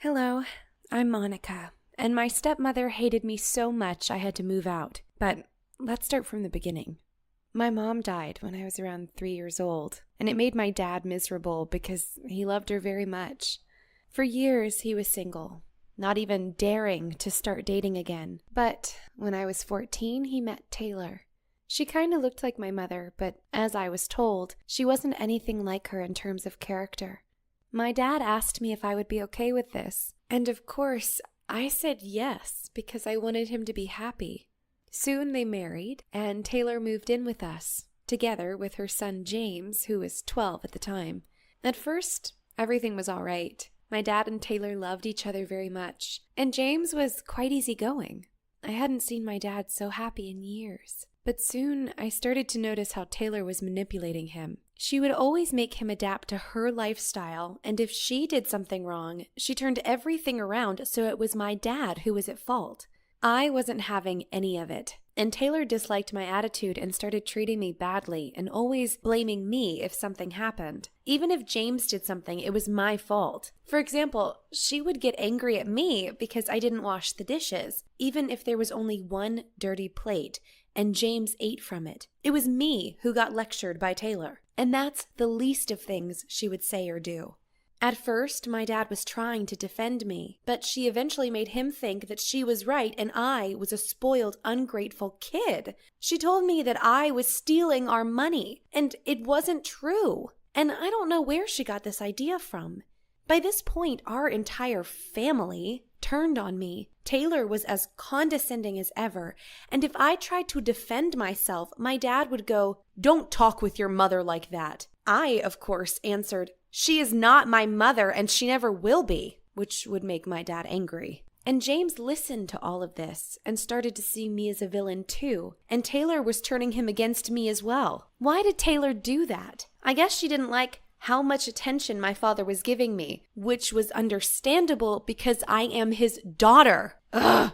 Hello, I'm Monica, and my stepmother hated me so much I had to move out. But let's start from the beginning. My mom died when I was around 3 years old, and it made my dad miserable because he loved her very much. For years, he was single, not even daring to start dating again. But when I was 14, he met Taylor. She kind of looked like my mother, but as I was told, she wasn't anything like her in terms of character. My dad asked me if I would be okay with this, and of course, I said yes because I wanted him to be happy. Soon they married, and Taylor moved in with us, together with her son James, who was 12 at the time. At first, everything was all right. My dad and Taylor loved each other very much, and James was quite easygoing. I hadn't seen my dad so happy in years. But soon, I started to notice how Taylor was manipulating him. She would always make him adapt to her lifestyle, and if she did something wrong, she turned everything around so it was my dad who was at fault. I wasn't having any of it, and Taylor disliked my attitude and started treating me badly and always blaming me if something happened. Even if James did something, it was my fault. For example, she would get angry at me because I didn't wash the dishes, even if there was only one dirty plate, and James ate from it. It was me who got lectured by Taylor, and that's the least of things she would say or do. At first, my dad was trying to defend me, but she eventually made him think that she was right and I was a spoiled, ungrateful kid. She told me that I was stealing our money, and it wasn't true. And I don't know where she got this idea from. By this point, our entire family turned on me. Taylor was as condescending as ever, and if I tried to defend myself, my dad would go, "Don't talk with your mother like that." I, of course, answered, "She is not my mother and she never will be," which would make my dad angry. And James listened to all of this and started to see me as a villain too, and Taylor was turning him against me as well. Why did Taylor do that? I guess she didn't like how much attention my father was giving me, which was understandable because I am his daughter. Ugh.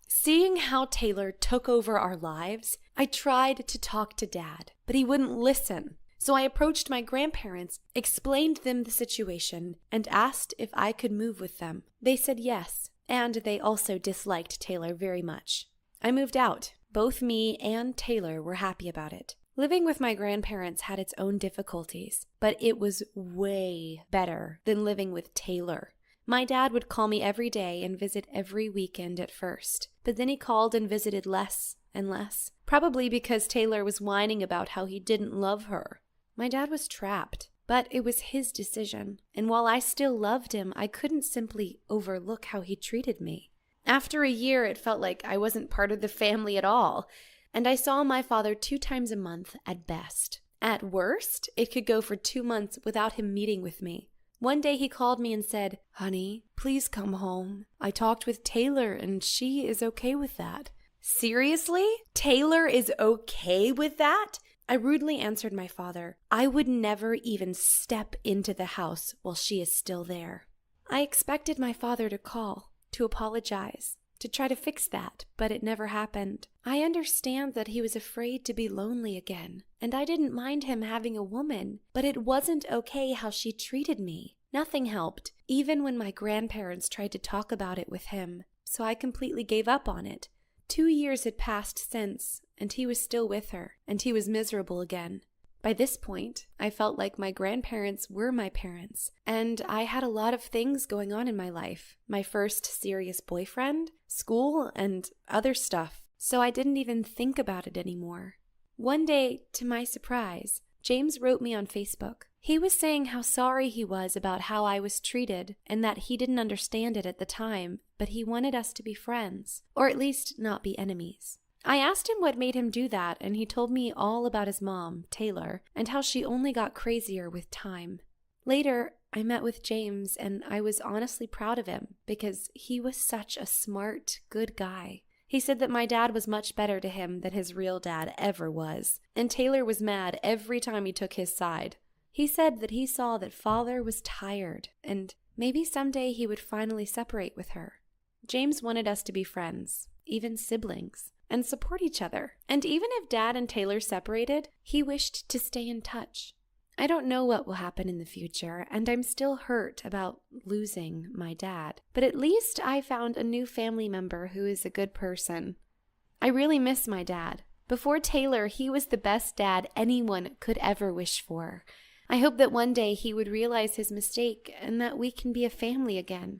Seeing how Taylor took over our lives, I tried to talk to Dad, but he wouldn't listen. So I approached my grandparents, explained them the situation, and asked if I could move with them. They said yes, and they also disliked Taylor very much. I moved out. Both me and Taylor were happy about it. Living with my grandparents had its own difficulties, but it was way better than living with Taylor. My dad would call me every day and visit every weekend at first, but then he called and visited less and less, probably because Taylor was whining about how he didn't love her. My dad was trapped, but it was his decision, and while I still loved him, I couldn't simply overlook how he treated me. After a year, it felt like I wasn't part of the family at all, and I saw my father 2 times a month at best. At worst, it could go for 2 months without him meeting with me. One day he called me and said, "Honey, please come home. I talked with Taylor and she is okay with that." Seriously? Taylor is okay with that? I rudely answered my father, "I would never even step into the house while she is still there." I expected my father to call, to apologize, to try to fix that, but it never happened. I understand that he was afraid to be lonely again, and I didn't mind him having a woman, but it wasn't okay how she treated me. Nothing helped, even when my grandparents tried to talk about it with him, so I completely gave up on it. 2 years had passed since, and he was still with her, and he was miserable again. By this point, I felt like my grandparents were my parents, and I had a lot of things going on in my life. My first serious boyfriend, school, and other stuff, so I didn't even think about it anymore. One day, to my surprise, James wrote me on Facebook. He was saying how sorry he was about how I was treated, and that he didn't understand it at the time, but he wanted us to be friends, or at least not be enemies. I asked him what made him do that, and he told me all about his mom, Taylor, and how she only got crazier with time. Later, I met with James, and I was honestly proud of him because he was such a smart, good guy. He said that my dad was much better to him than his real dad ever was, and Taylor was mad every time he took his side. He said that he saw that father was tired, and maybe someday he would finally separate with her. James wanted us to be friends, even siblings, and support each other. And even if Dad and Taylor separated, he wished to stay in touch. I don't know what will happen in the future, and I'm still hurt about losing my dad. But at least I found a new family member who is a good person. I really miss my dad. Before Taylor, he was the best dad anyone could ever wish for. I hope that one day he would realize his mistake and that we can be a family again.